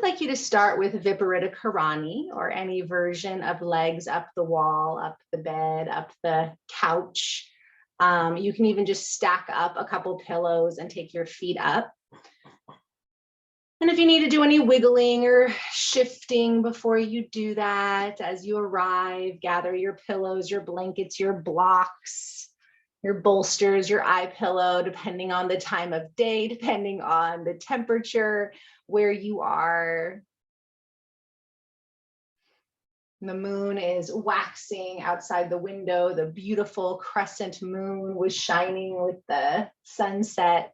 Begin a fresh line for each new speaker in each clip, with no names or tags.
would like you to start with Viparita Karani, or any version of legs up the wall, up the bed, up the couch. You can even just stack up a couple pillows and take your feet up. And if you need to do any wiggling or shifting before you do that, as you arrive, gather your pillows, your blankets, your blocks, your bolsters, your eye pillow, depending on the time of day, depending on the temperature, where you are. The moon is waxing outside the window. The beautiful crescent moon was shining with the sunset.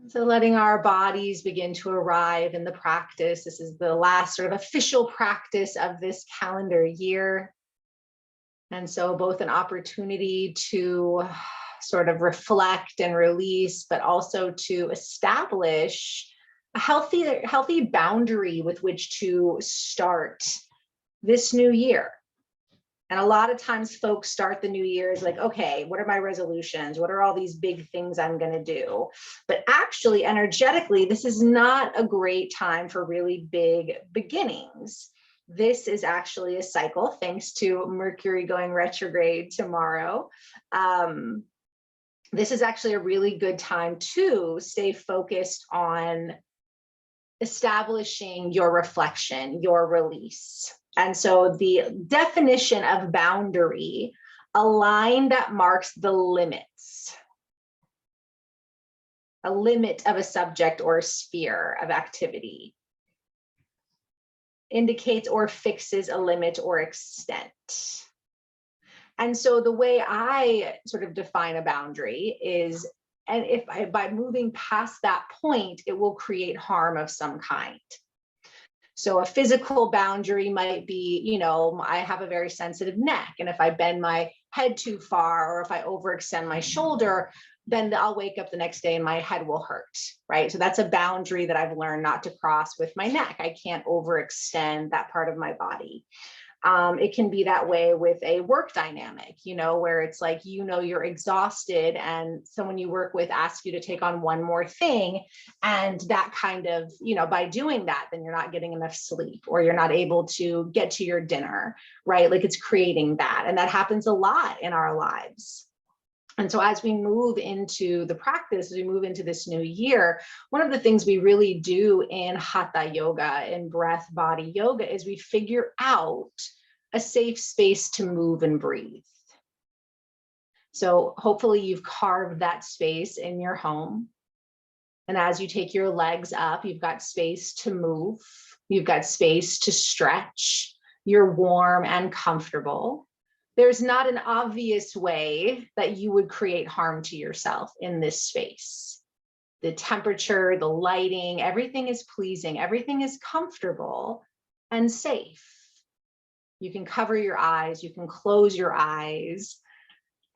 So letting our bodies begin to arrive in the practice. This is the last sort of official practice of this calendar year. And so both an opportunity to sort of reflect and release, but also to establish a healthy boundary with which to start this new year. And a lot of times folks start the new year as like, okay, what are my resolutions? What are all these big things I'm going to do? But actually, energetically, this is not a great time for really big beginnings. This is actually a cycle, thanks to Mercury going retrograde tomorrow. This is actually a really good time to stay focused on establishing your reflection, your release. And so the definition of boundary, a line that marks the limits, a limit of a subject or a sphere of activity, indicates or fixes a limit or extent. And so the way I sort of define a boundary is, and if by moving past that point, it will create harm of some kind. So a physical boundary might be, I have a very sensitive neck, and if I bend my head too far, or if I overextend my shoulder, then I'll wake up the next day and my head will hurt, right? So that's a boundary that I've learned not to cross with my neck. I can't overextend that part of my body. It can be that way with a work dynamic, where it's like, you're exhausted and someone you work with asks you to take on one more thing. And that kind of, by doing that, then you're not getting enough sleep, or you're not able to get to your dinner, right? Like, it's creating that. And that happens a lot in our lives. And so as we move into the practice, as we move into this new year, one of the things we really do in Hatha yoga, in breath body yoga, is we figure out a safe space to move and breathe. So hopefully you've carved that space in your home. And as you take your legs up, you've got space to move. You've got space to stretch. You're warm and comfortable. There's not an obvious way that you would create harm to yourself in this space. The temperature, the lighting, everything is pleasing, everything is comfortable and safe. You can cover your eyes, you can close your eyes,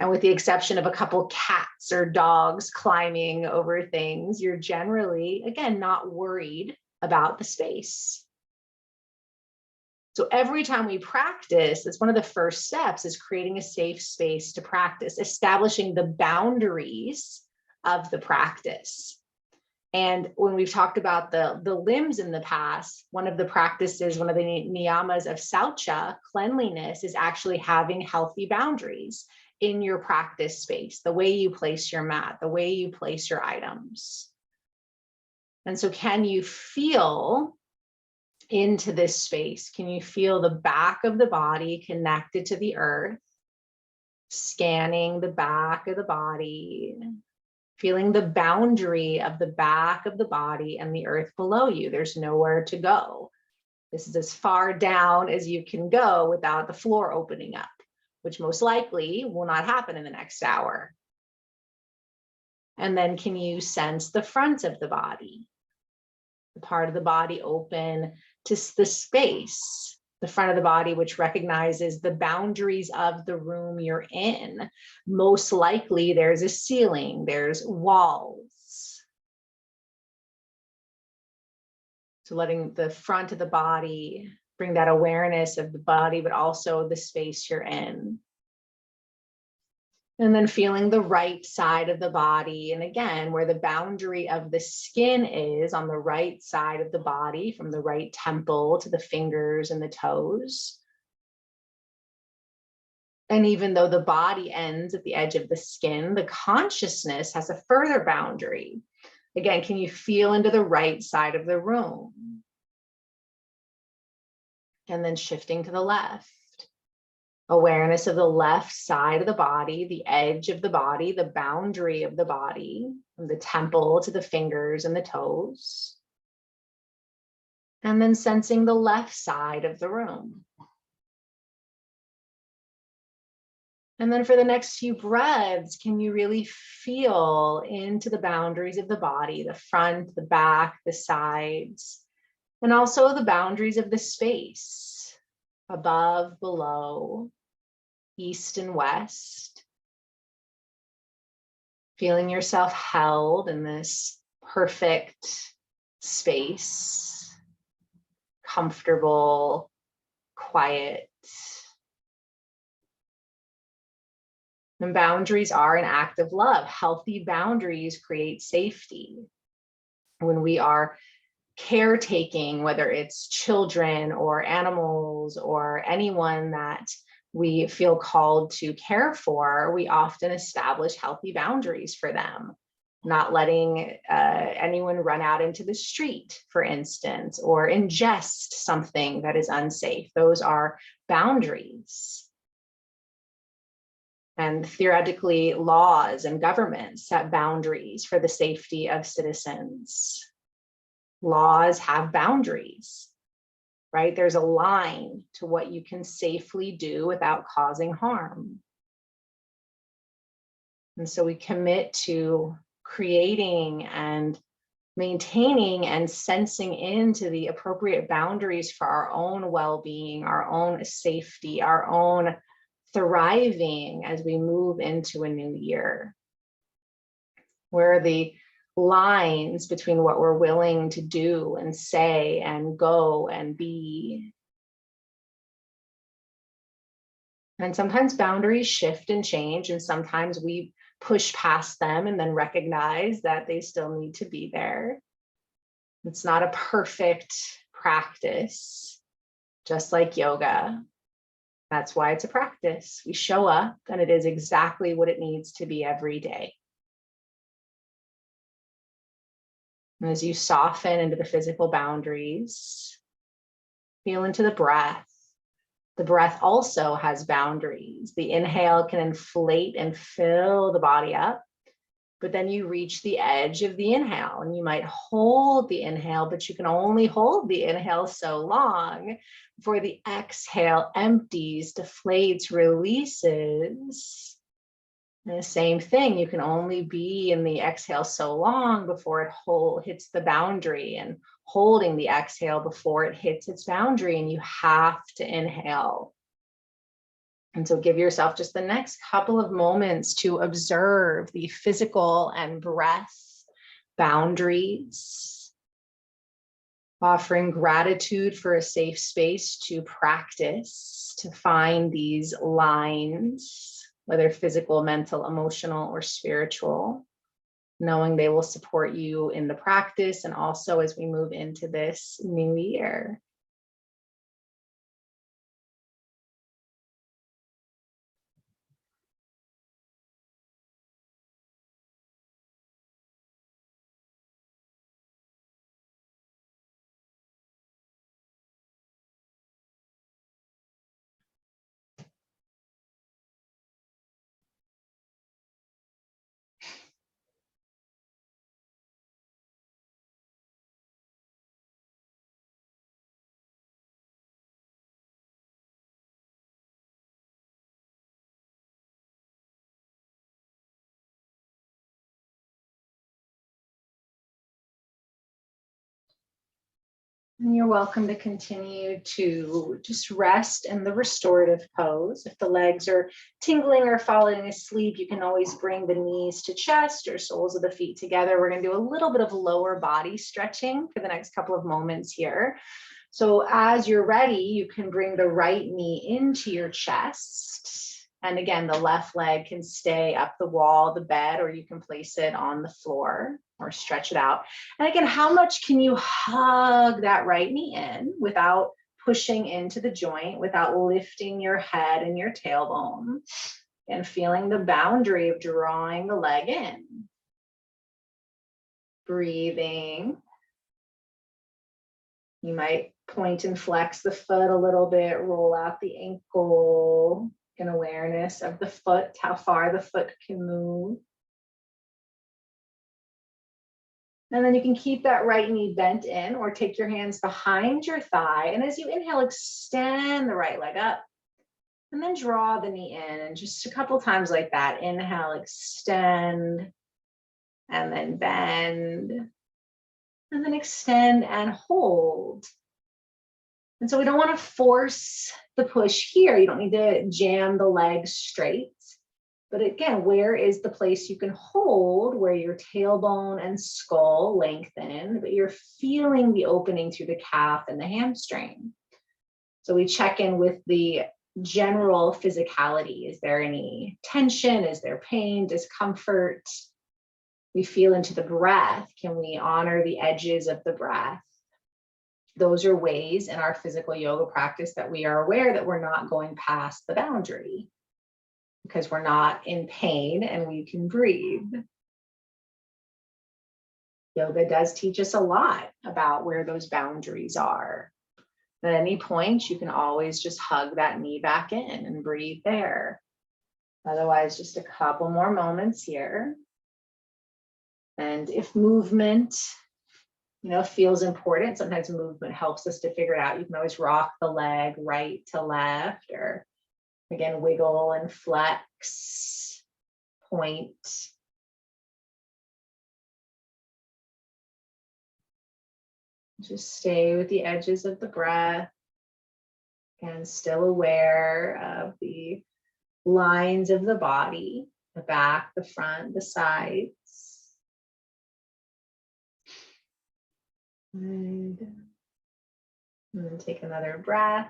and with the exception of a couple cats or dogs climbing over things, you're generally, again, not worried about the space. So every time we practice, that's one of the first steps, is creating a safe space to practice, establishing the boundaries of the practice. And when we've talked about the limbs in the past, one of the practices, one of the niyamas of saucha, cleanliness, is actually having healthy boundaries in your practice space, the way you place your mat, the way you place your items. And so can you feel into this space? Can you feel the back of the body connected to the earth, scanning the back of the body, feeling the boundary of the back of the body and the earth below you? There's nowhere to go. This is as far down as you can go without the floor opening up, which most likely will not happen in the next hour. And then can you sense the front of the body, the part of the body open to the space, the front of the body, which recognizes the boundaries of the room you're in. Most likely there's a ceiling, there's walls. So letting the front of the body bring that awareness of the body, but also the space you're in. And then feeling the right side of the body. And again, where the boundary of the skin is on the right side of the body, from the right temple to the fingers and the toes. And even though the body ends at the edge of the skin, the consciousness has a further boundary. Again, can you feel into the right side of the room? And then shifting to the left. Awareness of the left side of the body, the edge of the body, the boundary of the body, from the temple to the fingers and the toes. And then sensing the left side of the room. And then for the next few breaths, can you really feel into the boundaries of the body, the front, the back, the sides, and also the boundaries of the space, above, below, east and west. Feeling yourself held in this perfect space, comfortable, quiet. And boundaries are an act of love. Healthy boundaries create safety. When we are caretaking, whether it's children or animals or anyone that we feel called to care for, we often establish healthy boundaries for them. Not letting anyone run out into the street, for instance, or ingest something that is unsafe. Those are boundaries. And theoretically, laws and governments set boundaries for the safety of citizens. Laws have boundaries, right? There's a line to what you can safely do without causing harm. And so we commit to creating and maintaining and sensing into the appropriate boundaries for our own well-being, our own safety, our own thriving as we move into a new year. Where are the lines between what we're willing to do and say and go and be? And sometimes boundaries shift and change, and sometimes we push past them and then recognize that they still need to be there. It's not a perfect practice, just like yoga. That's why it's a practice. We show up and it is exactly what it needs to be every day. And as you soften into the physical boundaries, feel into the breath. The breath also has boundaries. The inhale can inflate and fill the body up, but then you reach the edge of the inhale and you might hold the inhale, but you can only hold the inhale so long before the exhale empties, deflates, releases. And the same thing, you can only be in the exhale so long before it hits the boundary, and holding the exhale before it hits its boundary, and you have to inhale. And so give yourself just the next couple of moments to observe the physical and breath boundaries, offering gratitude for a safe space to practice, to find these lines, whether physical, mental, emotional, or spiritual, knowing they will support you in the practice and also as we move into this new year. And you're welcome to continue to just rest in the restorative pose. If the legs are tingling or falling asleep, you can always bring the knees to chest or soles of the feet together. We're going to do a little bit of lower body stretching for the next couple of moments here. So as you're ready, you can bring the right knee into your chest And again, the left leg can stay up the wall of the bed, or you can place it on the floor or stretch it out. And again, how much can you hug that right knee in without pushing into the joint, without lifting your head and your tailbone, and feeling the boundary of drawing the leg in. Breathing. You might point and flex the foot a little bit, roll out the ankle, an awareness of the foot, how far the foot can move. And then you can keep that right knee bent in, or take your hands behind your thigh. And as you inhale, extend the right leg up. And then draw the knee in. And just a couple times like that. Inhale, extend. And then bend. And then extend and hold. And so we don't want to force the push here. You don't need to jam the leg straight. But again, where is the place you can hold, where your tailbone and skull lengthen, but you're feeling the opening through the calf and the hamstring. So we check in with the general physicality. Is there any tension? Is there pain, discomfort? We feel into the breath. Can we honor the edges of the breath? Those are ways in our physical yoga practice that we are aware that we're not going past the boundary, because we're not in pain and we can breathe. Yoga does teach us a lot about where those boundaries are. At any point, you can always just hug that knee back in and breathe there. Otherwise, just a couple more moments here. And if movement, feels important, sometimes movement helps us to figure it out. You can always rock the leg right to left, or again, wiggle and flex, point. Just stay with the edges of the breath, and still aware of the lines of the body, the back, the front, the sides. Good. And then take another breath.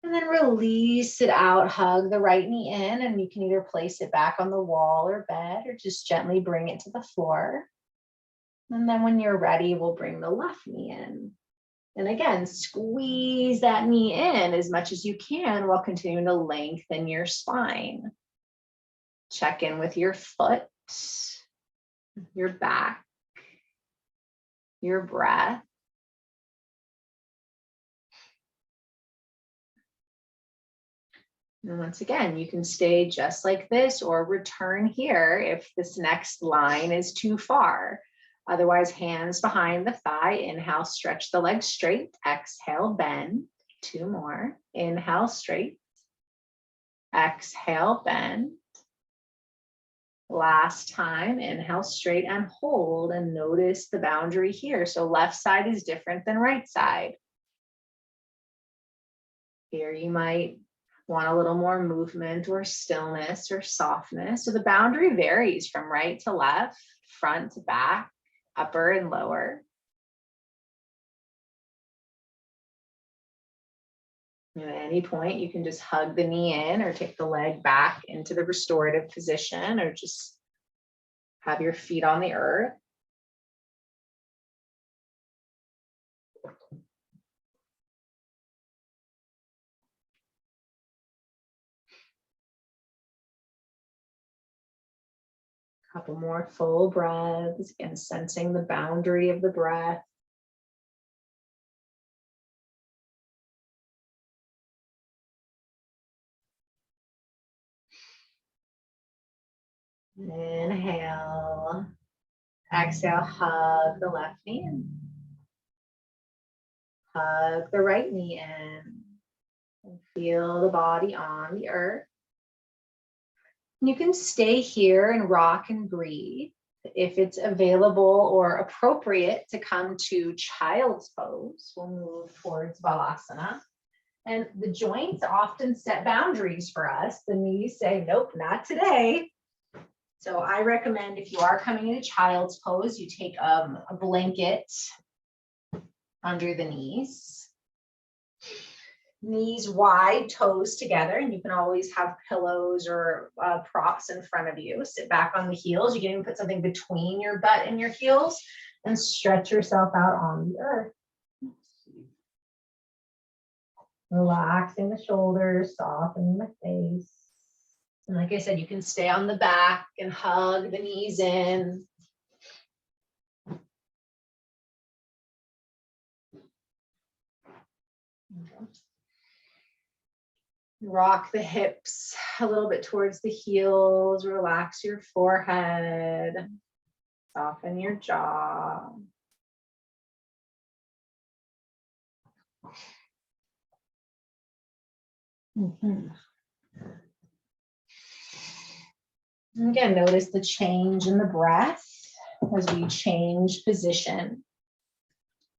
And then release it out, hug the right knee in, and you can either place it back on the wall or bed, or just gently bring it to the floor. And then when you're ready, we'll bring the left knee in. And again, squeeze that knee in as much as you can while continuing to lengthen your spine. Check in with your foot, your back, your breath. And once again, you can stay just like this or return here if this next line is too far. Otherwise, hands behind the thigh. Inhale, stretch the legs straight. Exhale, bend. 2 more. Inhale, straight. Exhale, bend. Last time, inhale, straight and hold, and notice the boundary here. So left side is different than right side. Here you might want a little more movement or stillness or softness. So the boundary varies from right to left, front to back, upper and lower. And at any point, you can just hug the knee in or take the leg back into the restorative position, or just have your feet on the earth. Couple more full breaths, and sensing the boundary of the breath. Inhale. Exhale, hug the left knee in. Hug the right knee in. And feel the body on the earth. You can stay here and rock and breathe. If it's available or appropriate to come to child's pose, we'll move towards Balasana. And the joints often set boundaries for us. The knees say, nope, not today. So I recommend, if you are coming into child's pose, you take a blanket under the knees. Knees wide, toes together, and you can always have pillows or props in front of you. Sit back on the heels. You can even put something between your butt and your heels and stretch yourself out on the earth. Relaxing the shoulders, softening the face. And like I said, you can stay on the back and hug the knees in. Rock the hips a little bit towards the heels. Relax your forehead. Soften your jaw. Again, notice the change in the breath as we change position.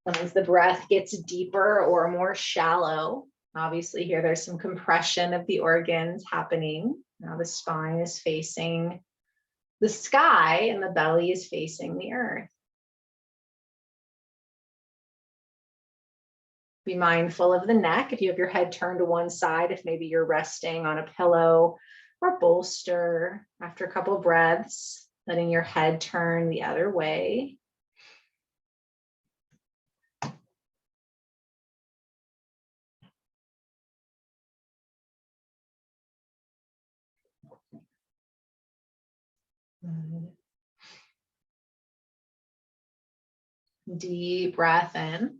And as the breath gets deeper or more shallow, obviously here there's some compression of the organs happening. Now the spine is facing the sky and the belly is facing the earth. Be mindful of the neck. If you have your head turned to one side, if maybe you're resting on a pillow or bolster, after a couple of breaths, letting your head turn the other way. Deep breath in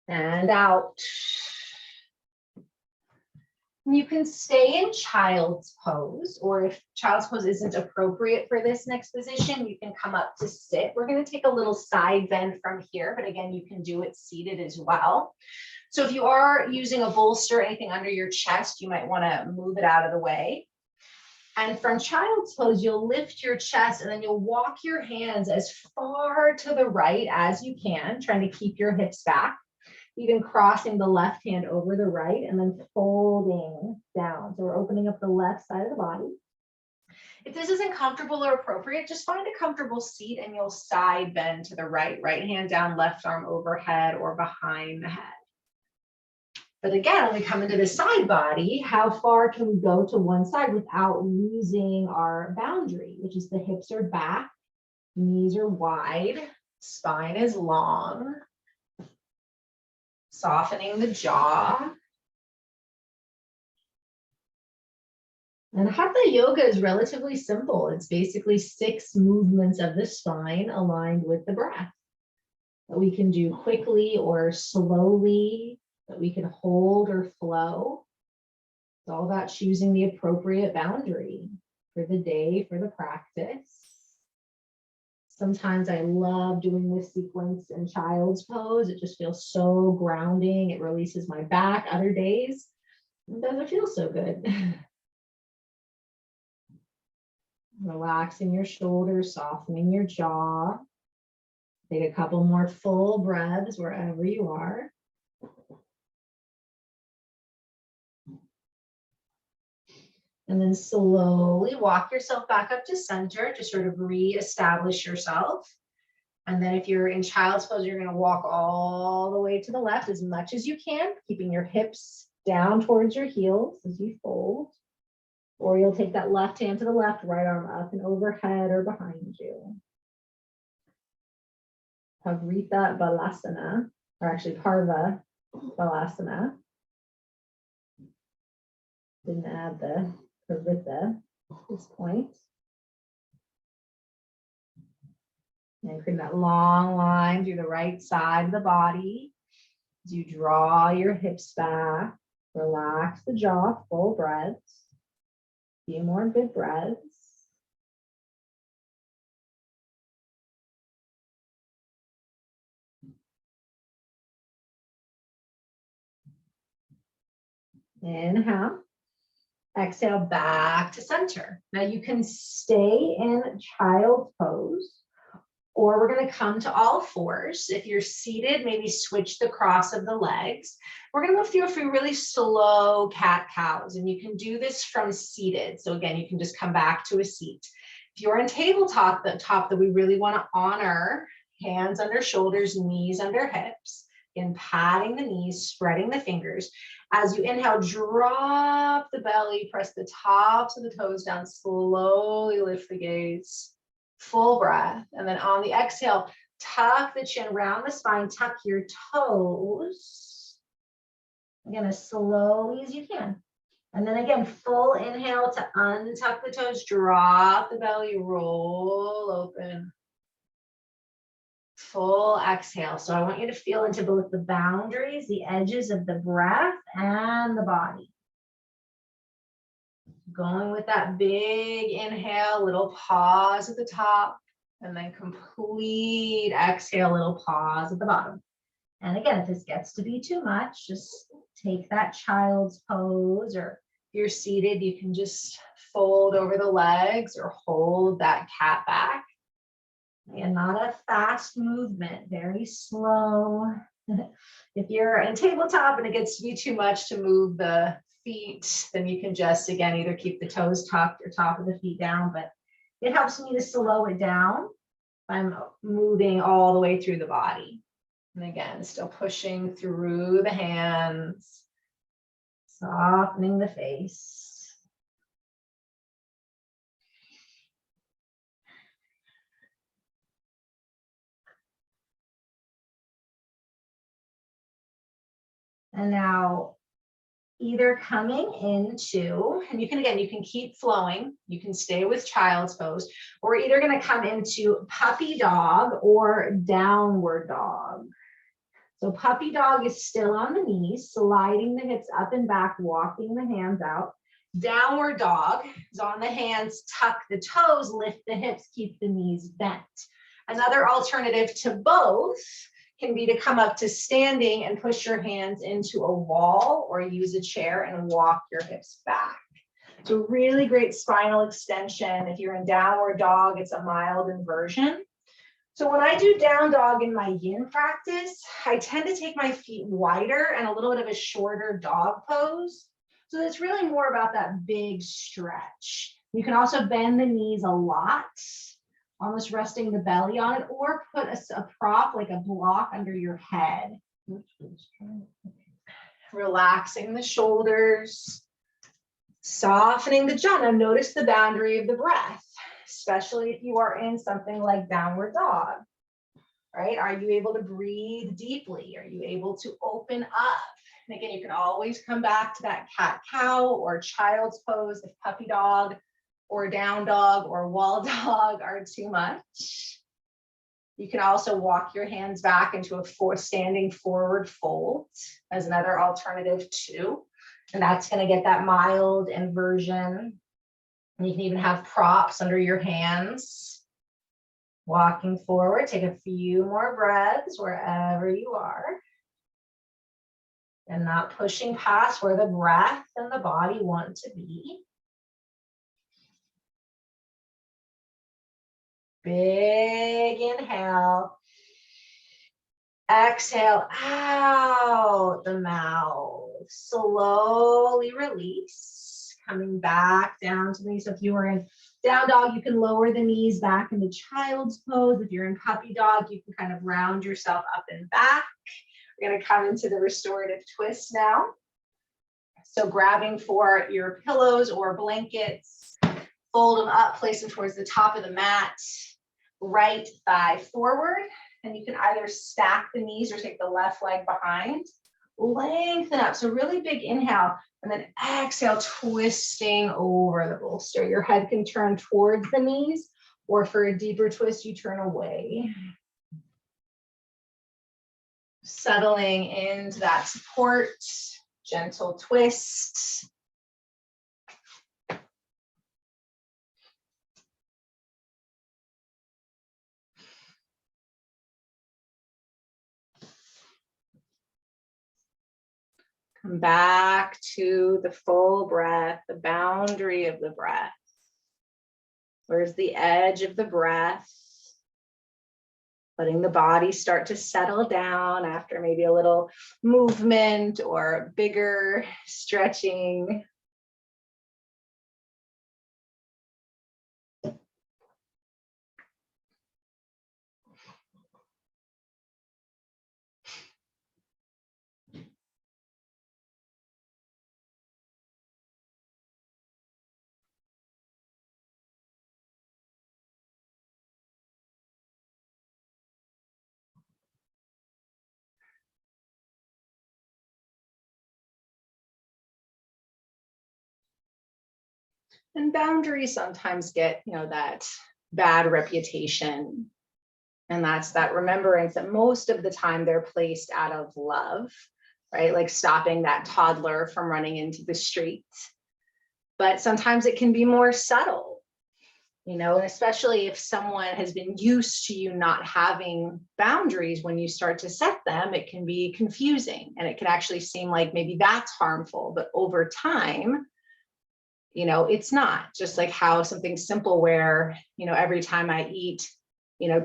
and out. You can stay in child's pose, or if child's pose isn't appropriate for this next position, you can come up to sit. We're going to take a little side bend from here, but again, you can do it seated as well. So if you are using a bolster, anything under your chest, you might want to move it out of the way. And from child's pose, you'll lift your chest and then you'll walk your hands as far to the right as you can, trying to keep your hips back. Even crossing the left hand over the right and then folding down. So we're opening up the left side of the body. If this isn't comfortable or appropriate, just find a comfortable seat and you'll side bend to the right. Right hand down, left arm overhead or behind the head. But again, when we come into the side body, how far can we go to one side without losing our boundary, which is the hips are back, knees are wide, spine is long. Softening the jaw. And Hatha yoga is relatively simple. It's basically 6 movements of the spine aligned with the breath that we can do quickly or slowly, that we can hold or flow. It's all about choosing the appropriate boundary for the day, for the practice. Sometimes I love doing this sequence in child's pose. It just feels so grounding. It releases my back. Other days, it doesn't feel so good. Relaxing your shoulders, softening your jaw. Take a couple more full breaths wherever you are. And then slowly walk yourself back up to center to sort of reestablish yourself. And then if you're in child's pose, you're going to walk all the way to the left as much as you can, keeping your hips down towards your heels as you fold. Or you'll take that left hand to the left, right arm up and overhead or behind you. Pavrita Balasana, or actually Parva Balasana. Didn't add the Pavrita at this point. And create that long line through the right side of the body. As you draw your hips back, relax the jaw, full breaths. A few more good breaths. Inhale. Exhale back to center. Now you can stay in child's pose, or we're going to come to all fours. If you're seated, maybe switch the cross of the legs. We're going to go through a few really slow cat-cows, and you can do this from seated. So again, you can just come back to a seat. If you're on tabletop, that we really want to honor hands under shoulders, knees under hips. Again, patting the knees, spreading the fingers. As you inhale, drop the belly, press the tops of the toes down, slowly lift the gaze. Full breath. And then on the exhale, tuck the chin, round the spine, tuck your toes. Again, as slowly as you can. And then again, full inhale to untuck the toes, drop the belly, roll open. Full exhale. So I want you to feel into both the boundaries, the edges of the breath and the body. Going with that big inhale, little pause at the top, and then complete exhale, little pause at the bottom. And again, if this gets to be too much, just take that child's pose, or if you're seated, you can just fold over the legs or hold that cat back. And not a fast movement, very slow. If you're in tabletop and it gets to be too much to move the feet, then you can just, again, either keep the toes tucked or top of the feet down, but it helps me to slow it down. I'm moving all the way through the body. And again, still pushing through the hands, softening the face. And now either coming into, and you can keep flowing, you can stay with child's pose, or we're either going to come into puppy dog or downward dog. So puppy dog is still on the knees, sliding the hips up and back, walking the hands out. Downward dog is on the hands, tuck the toes, lift the hips, keep the knees bent. Another alternative to both can be to come up to standing and push your hands into a wall, or use a chair and walk your hips back. It's a really great spinal extension. If you're in downward dog, it's a mild inversion. So when I do down dog in my yin practice, I tend to take my feet wider and a little bit of a shorter dog pose. So it's really more about that big stretch. You can also bend the knees a lot, almost resting the belly on it, or put a prop like a block under your head. Relaxing the shoulders, softening the jaw. Now notice the boundary of the breath, especially if you are in something like downward dog, right? Are you able to breathe deeply? Are you able to open up? And again, you can always come back to that cat-cow or child's pose if puppy dog or down dog or wall dog are too much. You can also walk your hands back into a standing forward fold as another alternative too. And that's going to get that mild inversion. And you can even have props under your hands. Walking forward, take a few more breaths wherever you are. And not pushing past where the breath and the body want to be. Big inhale. Exhale out the mouth. Slowly release. Coming back down to the knees. So if you were in down dog, you can lower the knees back into child's pose. If you're in puppy dog, you can kind of round yourself up and back. We're going to come into the restorative twist now. So grabbing for your pillows or blankets, fold them up, place them towards the top of the mat. Right thigh forward, and you can either stack the knees or take the left leg behind. Lengthen up, so really big inhale, and then exhale, twisting over the bolster. Your head can turn towards the knees, or for a deeper twist, you turn away. Settling into that support, gentle twist. Come back to the full breath, the boundary of the breath. Where's the edge of the breath? Letting the body start to settle down after maybe a little movement or bigger stretching. And boundaries sometimes get, that bad reputation. And that's that remembrance that most of the time they're placed out of love, right? Like stopping that toddler from running into the street. But sometimes it can be more subtle, and especially if someone has been used to you not having boundaries, when you start to set them, it can be confusing and it can actually seem like maybe that's harmful. But over time, it's not. Just like how something simple where, every time I eat,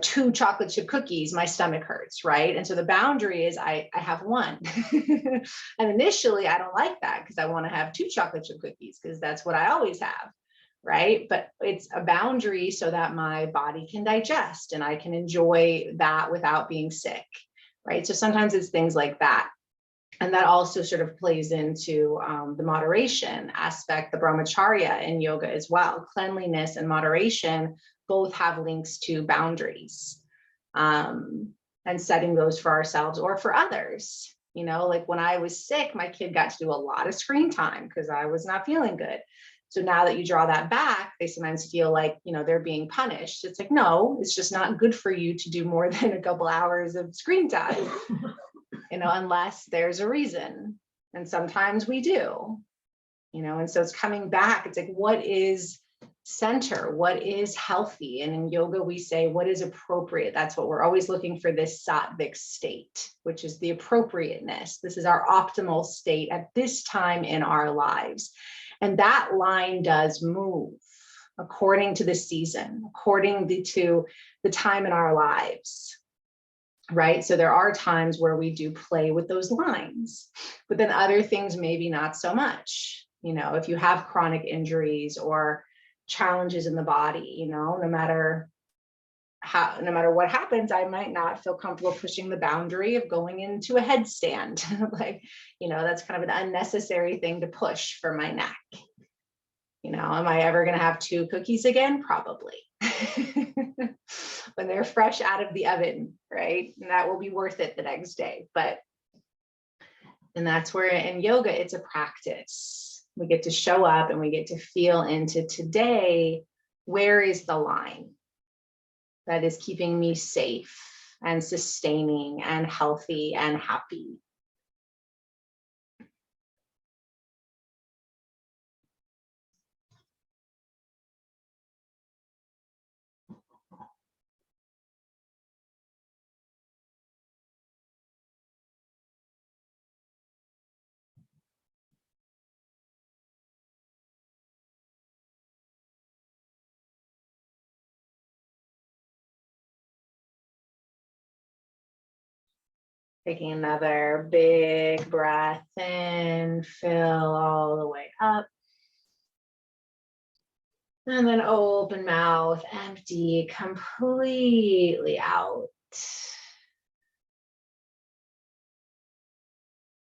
2 chocolate chip cookies, my stomach hurts, right? And so the boundary is I have one. And initially I don't like that because I want to have 2 chocolate chip cookies because that's what I always have, right? But it's a boundary so that my body can digest and I can enjoy that without being sick, right? So sometimes it's things like that. And that also sort of plays into the moderation aspect, the brahmacharya in yoga as well. Cleanliness and moderation both have links to boundaries, and setting those for ourselves or for others. Like when I was sick, my kid got to do a lot of screen time because I was not feeling good. So now that you draw that back, they sometimes feel like, they're being punished. It's like, no, it's just not good for you to do more than a couple hours of screen time. Unless there's a reason. And sometimes we do, and so it's coming back. It's like, what is center? What is healthy? And in yoga, we say, what is appropriate? That's what we're always looking for, this sattvic state, which is the appropriateness. This is our optimal state at this time in our lives. And that line does move according to the season, according to the time in our lives. Right. So there are times where we do play with those lines, but then other things, maybe not so much. If you have chronic injuries or challenges in the body, no matter what happens, I might not feel comfortable pushing the boundary of going into a headstand. Like, that's kind of an unnecessary thing to push for my neck. Am I ever going to have 2 cookies again? Probably. When they're fresh out of the oven, right? And that will be worth it the next day. And that's where in yoga, it's a practice. We get to show up and we get to feel into today, where is the line that is keeping me safe and sustaining and healthy and happy? Taking another big breath in, fill all the way up. And then open mouth, empty completely out.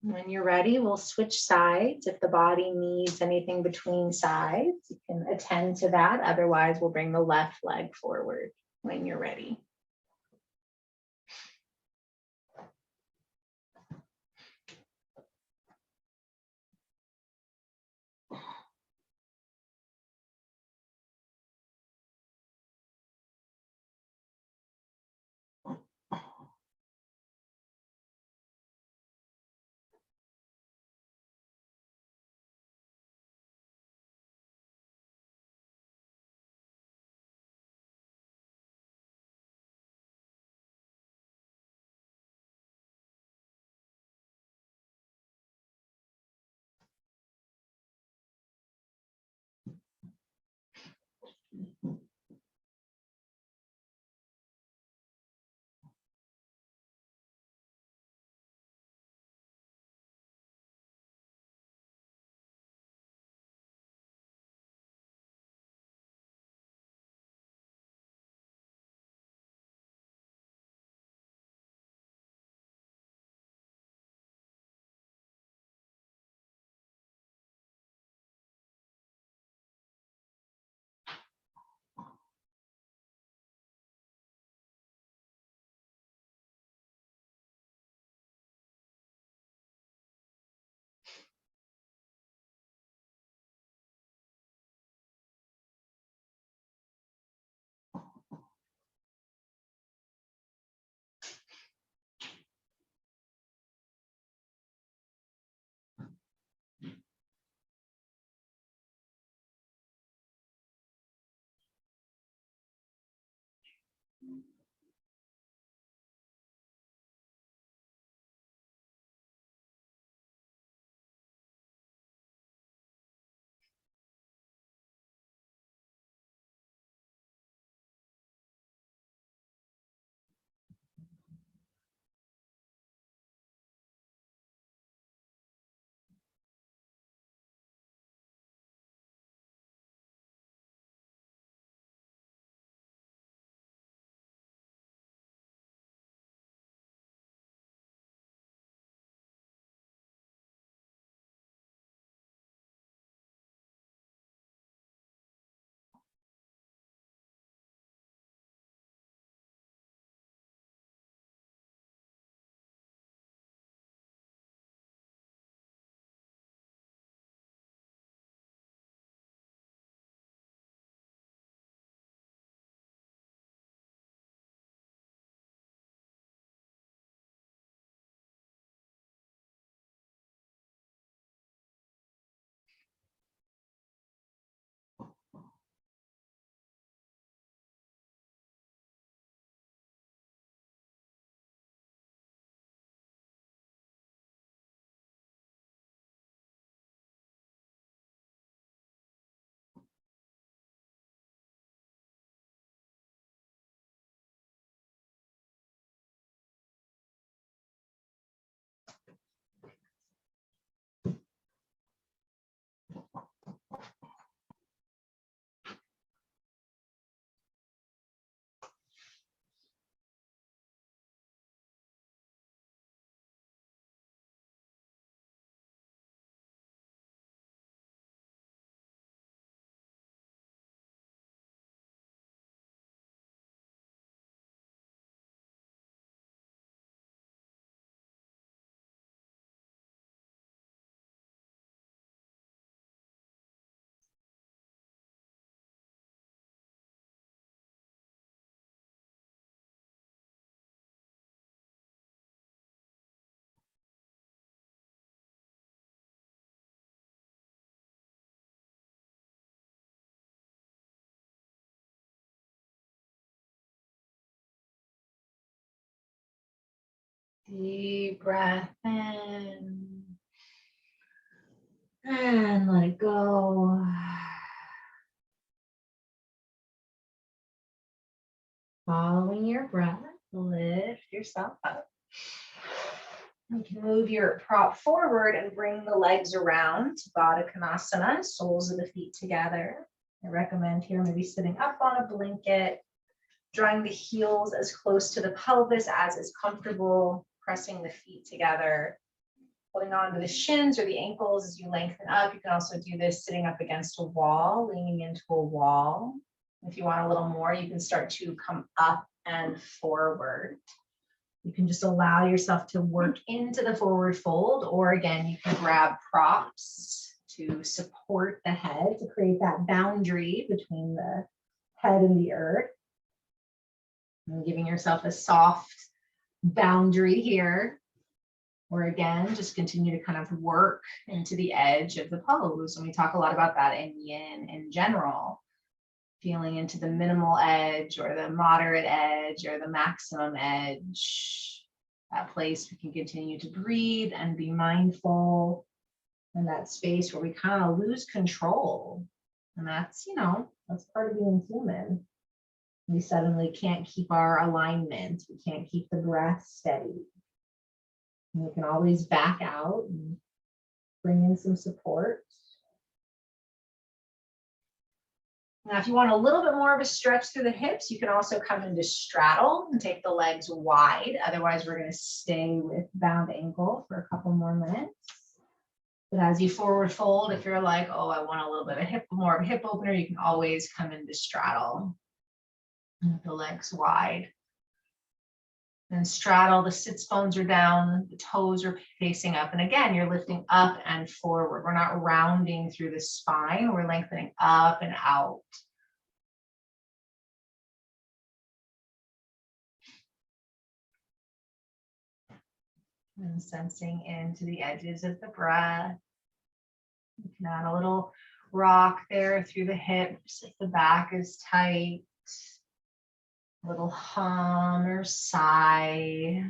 When you're ready, we'll switch sides. If the body needs anything between sides, you can attend to that. Otherwise, we'll bring the left leg forward when you're ready. Deep breath in and let it go. Following your breath, lift yourself up. You can move your prop forward and bring the legs around to Baddha Konasana, soles of the feet together. I recommend here maybe sitting up on a blanket, drawing the heels as close to the pelvis as is comfortable, pressing the feet together, holding on to the shins or the ankles as you lengthen up. You can also do this sitting up against a wall, leaning into a wall. If you want a little more, you can start to come up and forward. You can just allow yourself to work into the forward fold, or again, you can grab props to support the head to create that boundary between the head and the earth. And giving yourself a soft boundary here. Or again, just continue to kind of work into the edge of the pose. And we talk a lot about that in yin in general. Feeling into the minimal edge or the moderate edge or the maximum edge. That place we can continue to breathe and be mindful in that space where we kind of lose control. And that's, that's part of being human. We suddenly can't keep our alignment. We can't keep the breath steady. And we can always back out and bring in some support. Now, if you want a little bit more of a stretch through the hips, you can also come into straddle and take the legs wide. Otherwise, we're going to stay with bound ankle for a couple more minutes. But as you forward fold, if you're like, oh, I want a little bit of more of a hip opener, you can always come into straddle with the legs wide. And straddle, the sits bones are down, the toes are facing up. And again, you're lifting up and forward. We're not rounding through the spine. We're lengthening up and out. And sensing into the edges of the breath. You can add a little rock there through the hips if the back is tight. A little hum or sigh.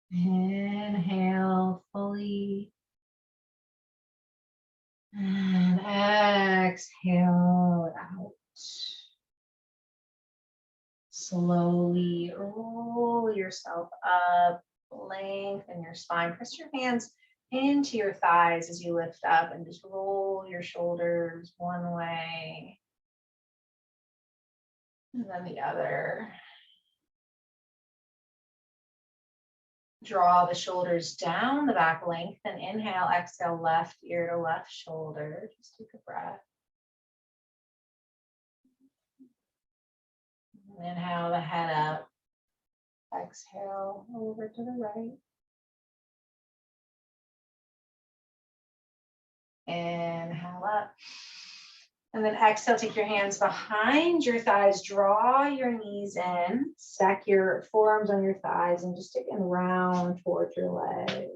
Inhale fully. And exhale it out. Slowly roll yourself up, lengthen your spine. Press your hands into your thighs as you lift up and just roll your shoulders one way and then the other. Draw the shoulders down the back, lengthen. Inhale, exhale, left ear to left shoulder. Just take a breath. Inhale the head up. Exhale over to the right. Inhale up. And then exhale, take your hands behind your thighs, draw your knees in, stack your forearms on your thighs, and just take and round towards your legs.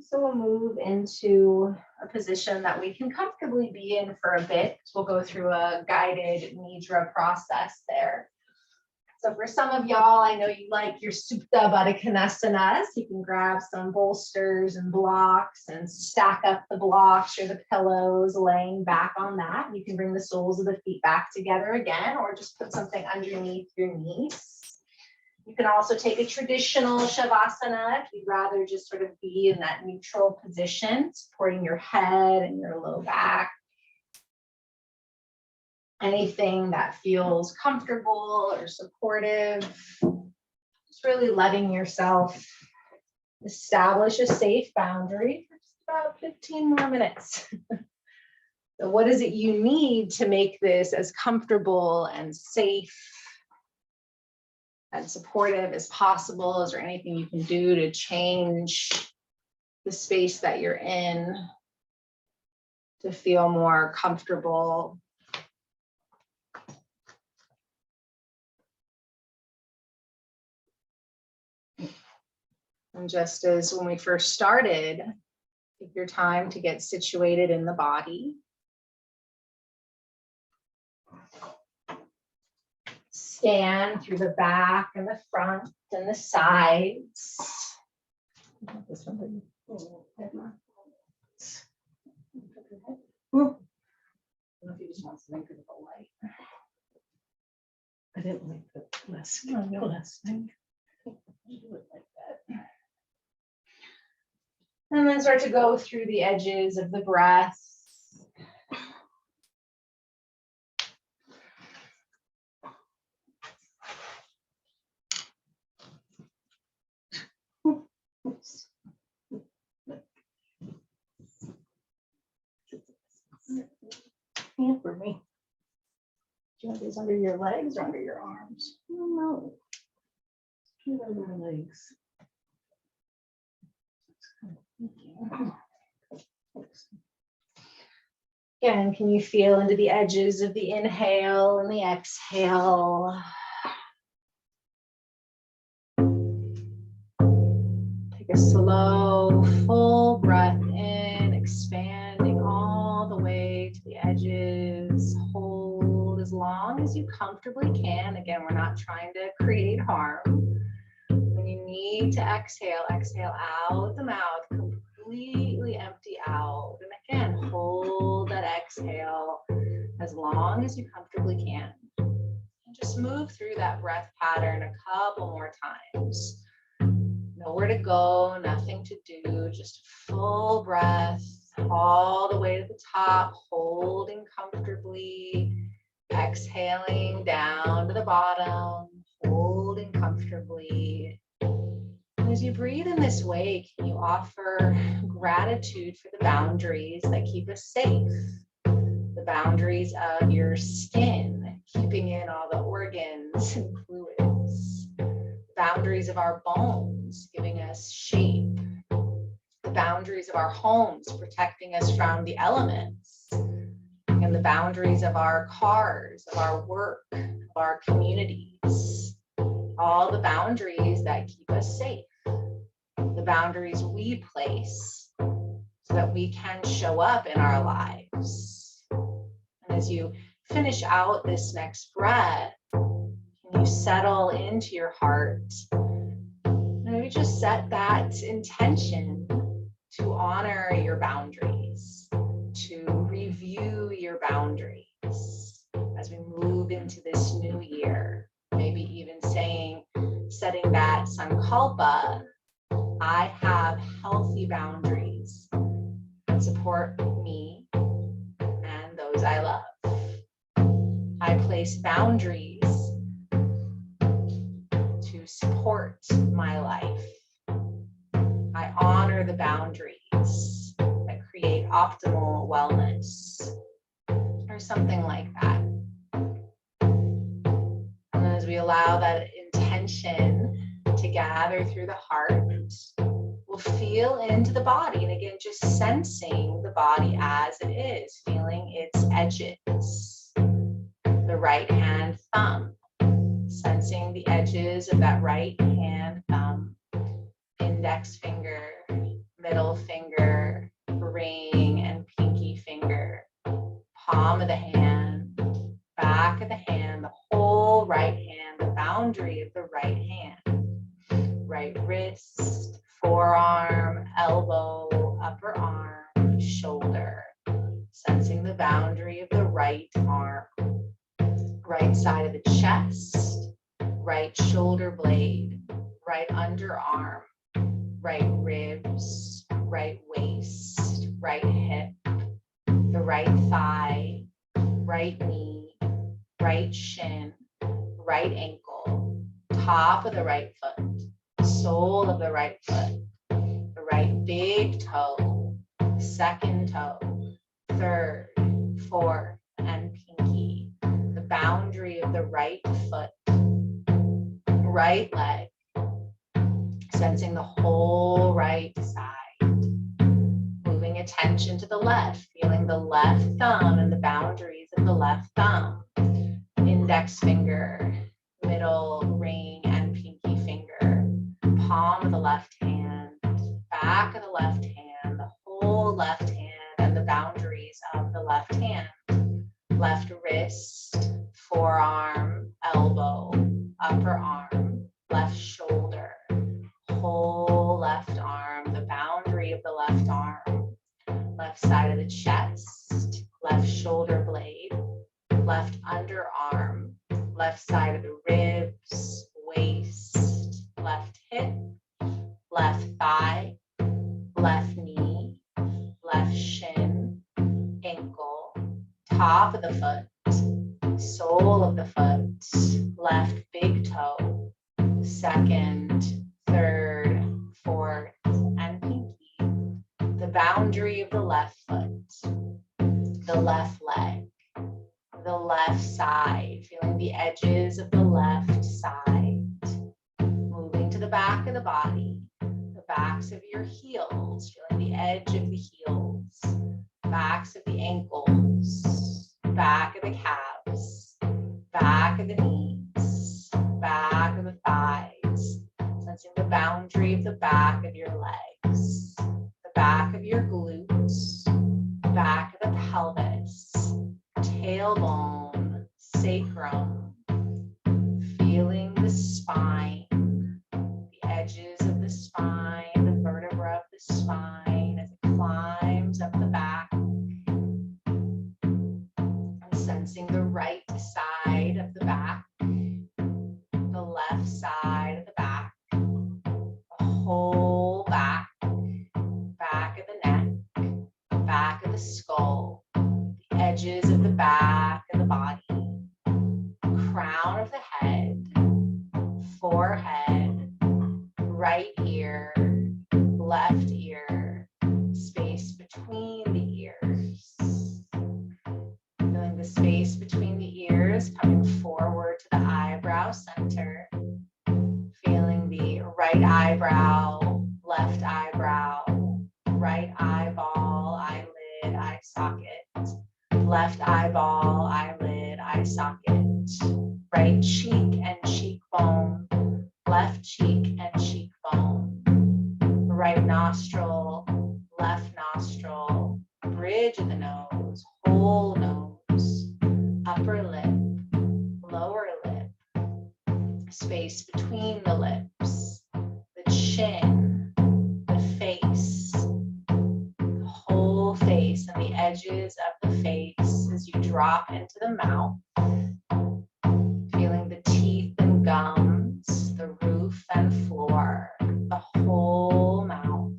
So we'll move into a position that we can comfortably be in for a bit. We'll go through a guided Nidra process there. So for some of y'all, I know you like your Supta Baddha Konasanas. You can grab some bolsters and blocks and stack up the blocks or the pillows laying back on that. You can bring the soles of the feet back together again, or just put something underneath your knees. You can also take a traditional Shavasana if you'd rather just sort of be in that neutral position, supporting your head and your low back. Anything that feels comfortable or supportive, just really letting yourself establish a safe boundary for just about 15 more minutes. So what is it you need to make this as comfortable and safe and supportive as possible? Is there anything you can do to change the space that you're in to feel more comfortable? And just as when we first started, take your time to get situated in the body. Scan through the back and the front and the sides. I don't know if you just want something because of the light.
I didn't like the last thing.
Do it like that. And then start to go through the edges of the breath.
Hand for me.
Do you want these under your legs or under your arms?
I don't know. Get on my legs.
Again, can you feel into the edges of the inhale and the exhale? Take a slow, full breath in, expanding all the way to the edges. Hold as long as you comfortably can. Again, we're not trying to create harm. When you need to exhale, exhale out the mouth, completely empty out. And again, hold that exhale as long as you comfortably can. And just move through that breath pattern a couple more times. Nowhere to go, nothing to do, just full breath all the way to the top, holding comfortably, exhaling down to the bottom, holding comfortably. And as you breathe in this way, can you offer gratitude for the boundaries that keep us safe? The boundaries of your skin, keeping in all the organs and fluids. The boundaries of our bones, giving us shape. The boundaries of our homes, protecting us from the elements. And the boundaries of our cars, of our work, of our communities. All the boundaries that keep us safe. The boundaries we place so that we can show up in our lives. And as you finish out this next breath, can you settle into your heart? Maybe just set that intention to honor your boundaries, to review your boundaries as we move into this new year. Maybe even setting that sankalpa, I have healthy boundaries that support me and those I love. I place boundaries to support my life. I honor the boundaries that create optimal wellness, or something like that. And as we allow that intention to gather through the heart, we'll feel into the body. And again, just sensing the body as it is, feeling its edges. The right hand thumb, sensing the edges of that right hand thumb, index finger, middle finger, ring and pinky finger, palm of the hand, back of the hand, the whole right hand, the boundary of the right hand, right wrist, forearm, elbow, upper arm, shoulder, sensing the boundary of the right arm, right side of the chest, right shoulder blade, right underarm, right ribs, right waist, right hip, the right thigh, right knee, right shin, right ankle, top of the right foot, sole of the right foot, the right big toe, second toe, third, fourth, and pinky, the boundary of the right foot, right leg, sensing the whole right side, moving attention to the left, feeling the left thumb and the boundaries of the left thumb, index finger, middle ring and pinky finger, palm of the left hand, back of the left hand, the whole left hand and the boundaries of the left hand, left wrist, forearm, elbow, upper arm, left shoulder, whole left arm, the boundary of the left arm, left side of the chest, left shoulder blade, left underarm, left side of the ribs, waist, left hip, left thigh, left knee, left shin, ankle, top of the foot, sole of the foot, left big toe, second, third, fourth, and pinky, the boundary of the left foot, the left leg, the left side, feeling the edges of the left side, moving to the back of the body, the backs of your heels, feeling the edge of the heels, backs of the ankles, back of the calves, back of the knees, back of the thighs, sensing the boundary of the back of your legs, the back of your glutes, back of the pelvis, tailbone, sacrum, feeling the spine, the edges of the spine, the vertebra of the spine as it climbs up the back. I'm sensing the right side of the back, the left side of the back, the whole back, back of the neck, back of the skull, the edges of the back of the body, crown of the head, forehead, right ear, left ear, space between the ears. Feeling the space between the ears coming forward to the eyebrow center. Feeling the right eyebrow, left eyebrow, right eyeball, eyelid, eye socket, left eyeball, eyelid, eye socket, right cheek and cheekbone, left cheek and cheekbone, right nostril, left nostril, bridge of the nose, whole nose, upper lip, lower lip, space between the lips, the chin, the face, the whole face and the edges of the face as you drop into the mouth, feeling the teeth and gums, the roof and floor, the whole mouth,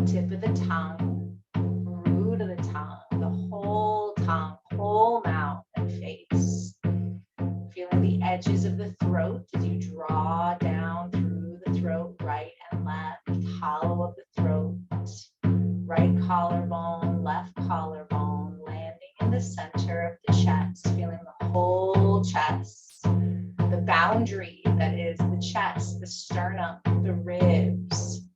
tip of the tongue, root of the tongue, the whole tongue, whole mouth and face. Feeling the edges of the throat as you draw down through the throat, right and left, hollow of the throat, right collarbone, left collarbone, landing in the center of the chest, feeling the whole chest, the boundary that is the chest, the sternum, the ribs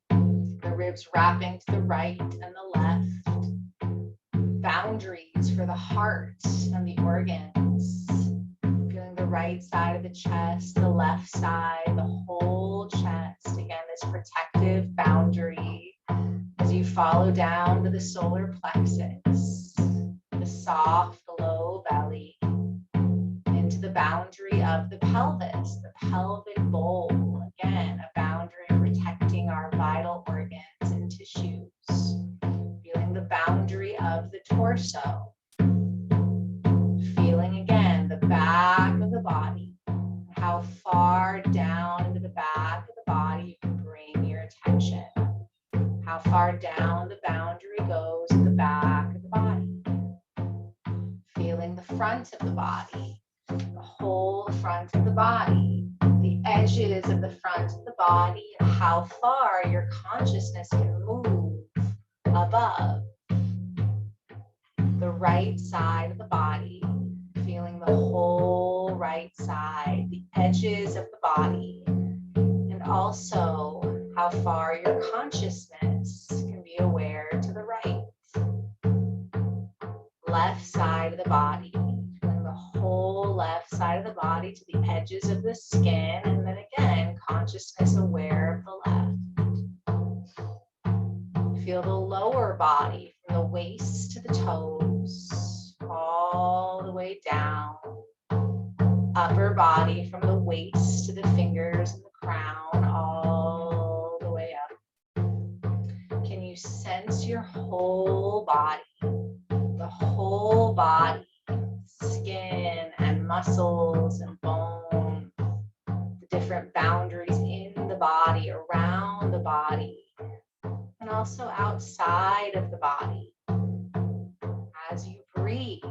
wrapping to the right and the left, boundaries for the heart and the organs, feeling the right side of the chest, the left side, the whole chest, again, this protective boundary as you follow down to the solar plexus, the soft low belly, into the boundary of the pelvis, the pelvic bowl, again, a boundary protecting our vital organs and tissues, feeling the boundary of the torso, feeling again the back of the body, how far down into the back of the body you can bring your attention, how far down the boundary goes at the back of the body, feeling the front of the body, the whole front of the body, the edges of the front of the body, and how far your consciousness can move above the right side of the body, feeling the whole right side, the edges of the body, and also how far your consciousness can be aware to the right. Left side of the body, feeling the whole left side of the body to the edges of the skin, and then again, consciousness aware of the left. Feel the lower body from the waist to the toes, all the way down. Upper body from the waist to the fingers and the crown, all the way up. Can you sense your whole body? The whole body, skin and muscles and bone, the different boundaries in the body, around the body, and also outside of the body. As you breathe,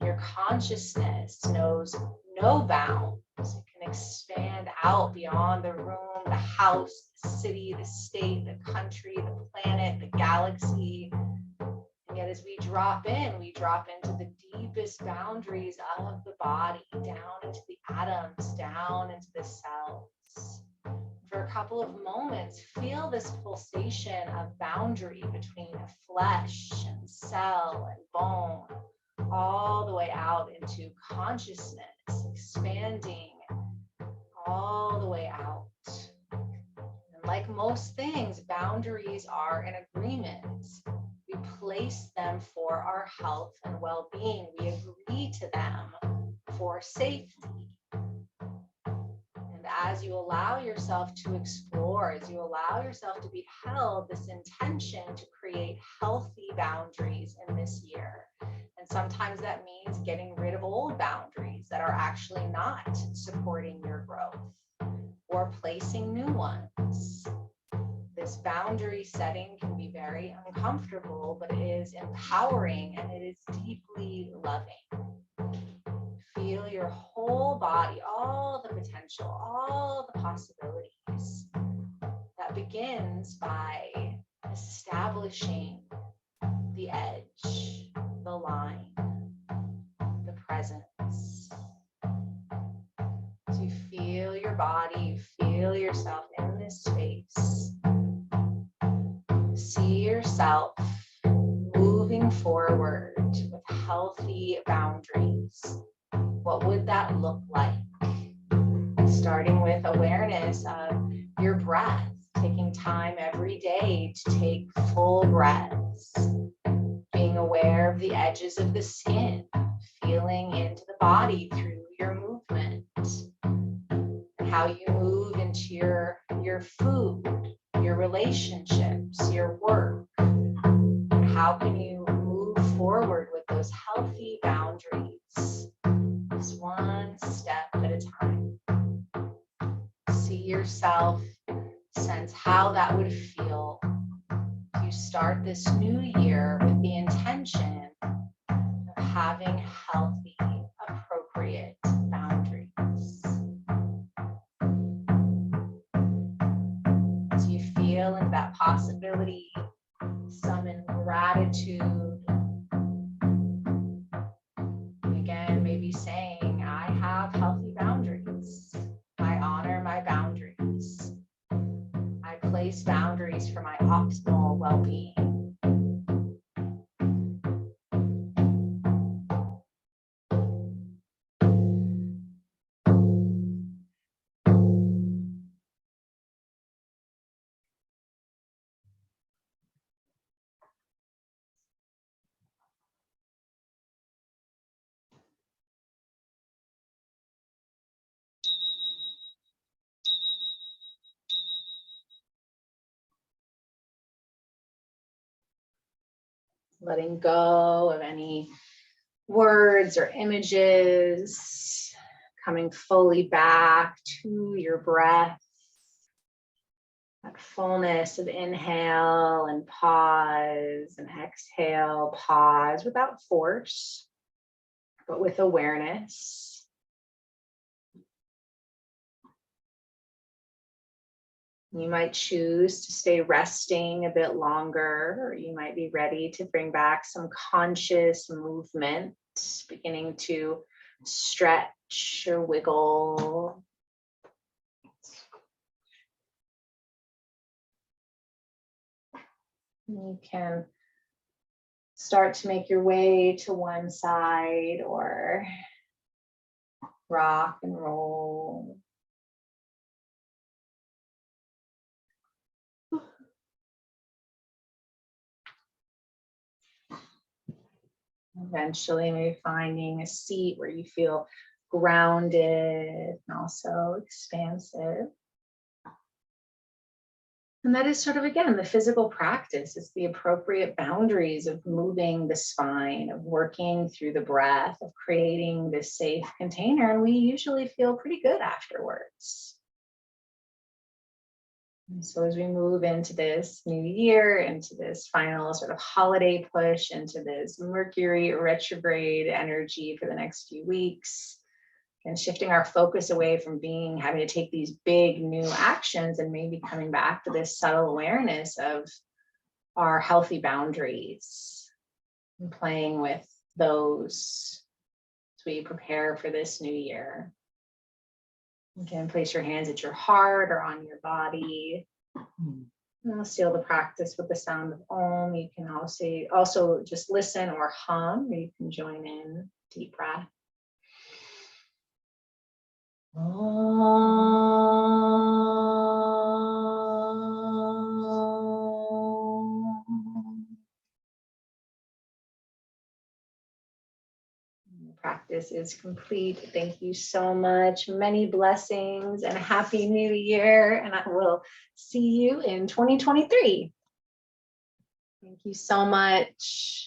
your consciousness knows no bounds. It can expand out beyond the room, the house, the city, the state, the country, the planet, the galaxy. And yet as we drop into the deepest boundaries of the body, down into the atoms, down into the cells. For for a couple of moments, feel this pulsation of boundary between flesh and cell and bone, all the way out into consciousness, expanding all the way out. And like most things, boundaries are an agreement. We place them for our health and well-being. We agree to them for safety. And as you allow yourself to explore, as you allow yourself to be held, this intention to create healthy boundaries in this year. And sometimes that means getting rid of old boundaries that are actually not supporting your growth, or placing new ones. This boundary setting can be very uncomfortable, but it is empowering and it is deeply loving. Feel your whole body, all the potential, all the possibilities. That begins by establishing the edge, the line, the presence. So you feel your body, you feel yourself in this space. See yourself moving forward with healthy boundaries. What would that look like? Starting with awareness of your breath, taking time every day to take full breaths, being aware of the edges of the skin, feeling into the body through your movement, and how you move into your food, your relationships, your work. How can you move forward with those healthy boundaries, just one step at a time? See yourself, sense how that would feel if you start this new year with the intention of having healthy, appropriate boundaries. As you feel into that possibility, summon gratitude. Again, maybe saying, I have healthy boundaries. I honor my boundaries. I place boundaries for my optimal well-being. Letting go of any words or images, coming fully back to your breath. That fullness of inhale and pause and exhale, pause without force, but with awareness. You might choose to stay resting a bit longer, or you might be ready to bring back some conscious movement, beginning to stretch or wiggle. You can start to make your way to one side or rock and roll. Eventually, maybe finding a seat where you feel grounded and also expansive. And that is sort of, again, the physical practice. It's the appropriate boundaries of moving the spine, of working through the breath, of creating this safe container. And we usually feel pretty good afterwards. And so as we move into this new year, into this final sort of holiday push, into this Mercury retrograde energy for the next few weeks, and shifting our focus away from having to take these big new actions and maybe coming back to this subtle awareness of our healthy boundaries and playing with those as we prepare for this new year. You can place your hands at your heart or on your body. And I'll seal the practice with the sound of Om. You can also just listen or hum, or you can join in. Deep breath. Practice is complete. Thank you so much. Many blessings and a happy new year. And I will see you in 2023. Thank you so much.